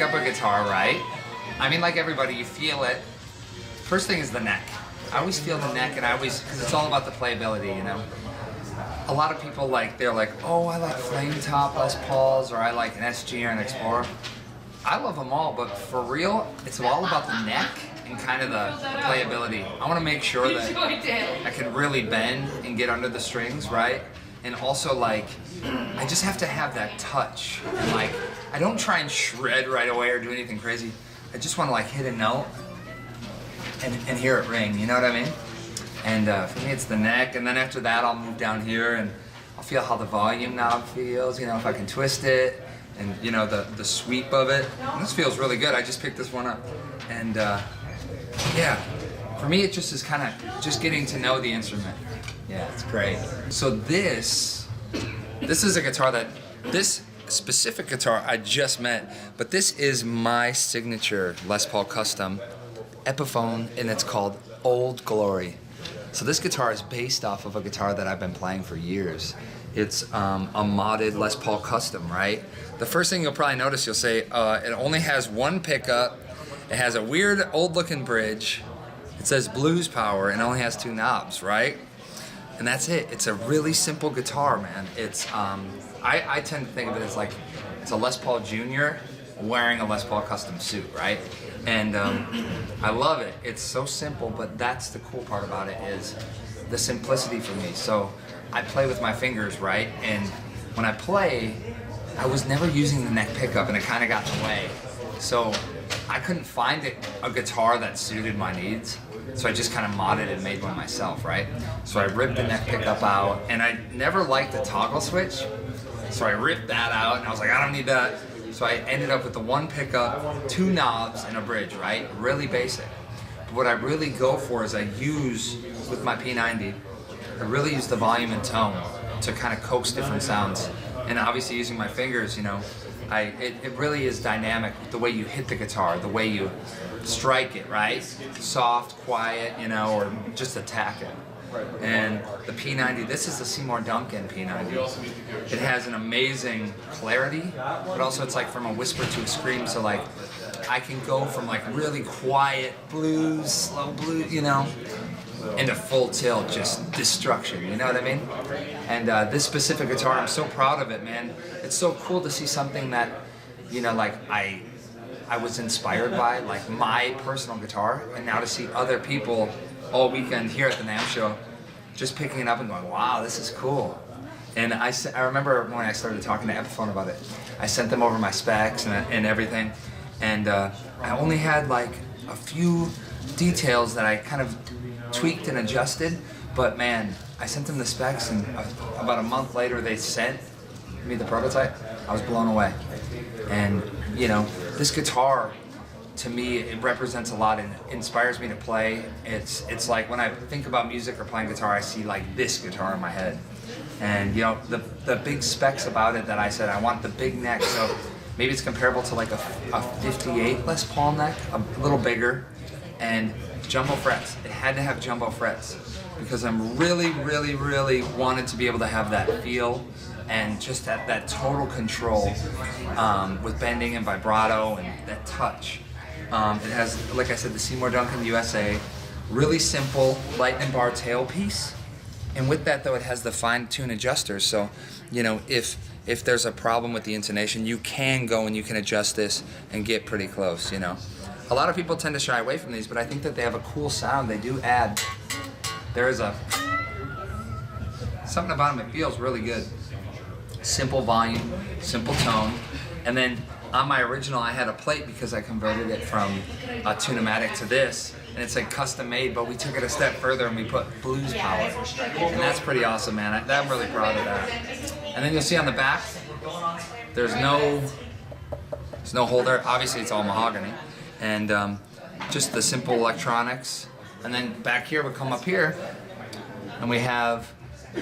pick up a guitar, right? I mean, like everybody, you feel it. First thing is the neck. I always feel the neck, and because it's all about the playability, you know? A lot of people they're like, oh, I like flame top Les Pauls, or I like an SG or an Explorer. I love them all, but for real, it's all about the neck and kind of the playability. I want to make sure that I can really bend and get under the strings, right? And also I just have to have that touch. And I don't try and shred right away or do anything crazy. I just want to hit a note and hear it ring, you know what I mean? And for me it's the neck, and then after that I'll move down here and I'll feel how the volume knob feels, you know, if I can twist it, and you know, the sweep of it. And this feels really good. I just picked this one up. And yeah, for me it just is kind of just getting to know the instrument. Yeah, it's great. So this is a guitar this specific guitar I just met, but this is my signature Les Paul custom Epiphone, and it's called Old Glory. So this guitar is based off of a guitar that I've been playing for years. It's a modded Les Paul custom, right? The first thing you'll probably notice, you'll say it only has one pickup, it has a weird old looking bridge, it says blues power, and only has 2 knobs, right? And that's it. It's a really simple guitar, man. It's I tend to think of it as it's a Les Paul Jr. wearing a Les Paul custom suit, right? And I love it. It's so simple, but that's the cool part about it, is the simplicity for me. So I play with my fingers, right? And when I play, I was never using the neck pickup, and it kind of got in the way. So I couldn't find a guitar that suited my needs. So I just kind of modded and made one myself, right? So I ripped the neck pickup out, and I never liked the toggle switch. So I ripped that out, and I was like, I don't need that. So I ended up with the 1 pickup, 2 knobs, and a bridge, right? Really basic. But what I really go for is I use, with my P90, I really use the volume and tone to kind of coax different sounds. And obviously using my fingers, you know, it really is dynamic, the way you hit the guitar, the way you strike it, right? Soft, quiet, you know, or just attack it. And the P90, this is the Seymour Duncan P90. It has an amazing clarity, but also it's from a whisper to a scream, so I can go from really quiet blues, slow blues, you know, into full tilt, just destruction, you know what I mean? And this specific guitar, I'm so proud of it, man. It's so cool to see something that, you know, I was inspired by, my personal guitar, and now to see other people all weekend here at the NAMM show just picking it up and going, wow, this is cool. And I remember when I started talking to Epiphone about it, I sent them over my specs and everything, and I only had a few details that I kind of tweaked and adjusted, but man, I sent them the specs, and about a month later they sent me the prototype. I was blown away. And you know, this guitar, to me, it represents a lot and inspires me to play. It's like when I think about music or playing guitar, I see this guitar in my head. And you know, the big specs about it that I said, I want the big neck, so maybe it's comparable to a 58 Les Paul neck, a little bigger, and jumbo frets. It had to have jumbo frets because I'm really wanted to be able to have that feel and just that total control with bending and vibrato and that touch. It has, like I said, the Seymour Duncan USA, really simple lightning bar tailpiece, and with that though, it has the fine-tune adjusters. So, you know, if there's a problem with the intonation, you can go and you can adjust this and get pretty close. You know, a lot of people tend to shy away from these, but I think that they have a cool sound. They do add. There is something about them. It feels really good. Simple volume, simple tone, and then on my original, I had a plate because I converted it from a Tune-o-matic to this, and it's custom made, but we took it a step further and we put blues power, and that's pretty awesome, man. I'm really proud of that. And then you'll see on the back, there's no holder. Obviously, it's all mahogany, and just the simple electronics. And then back here, we come up here, and we have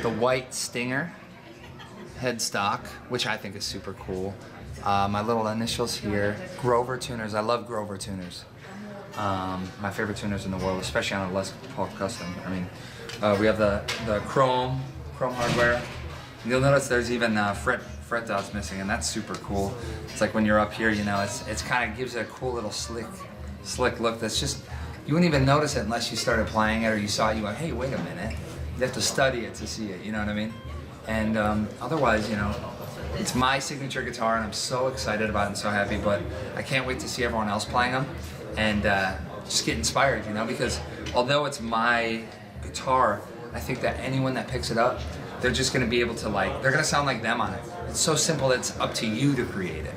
the white Stinger headstock, which I think is super cool. My little initials here, Grover tuners. I love Grover tuners. My favorite tuners in the world, especially on a Les Paul Custom. I mean, we have the chrome hardware, You'll notice there's even fret dots missing, and that's super cool. It's like when you're up here, you know, it's kind of gives it a cool little slick look. That's just, you wouldn't even notice it unless you started playing it or you saw it. You went, hey, wait a minute. You have to study it to see it. You know what I mean? And otherwise, you know, it's my signature guitar, and I'm so excited about it and so happy. But I can't wait to see everyone else playing them and just get inspired. You know, because although it's my guitar, I think that anyone that picks it up, they're just going to be able to, like, they're going to sound like them on it. It's so simple, it's up to you to create it.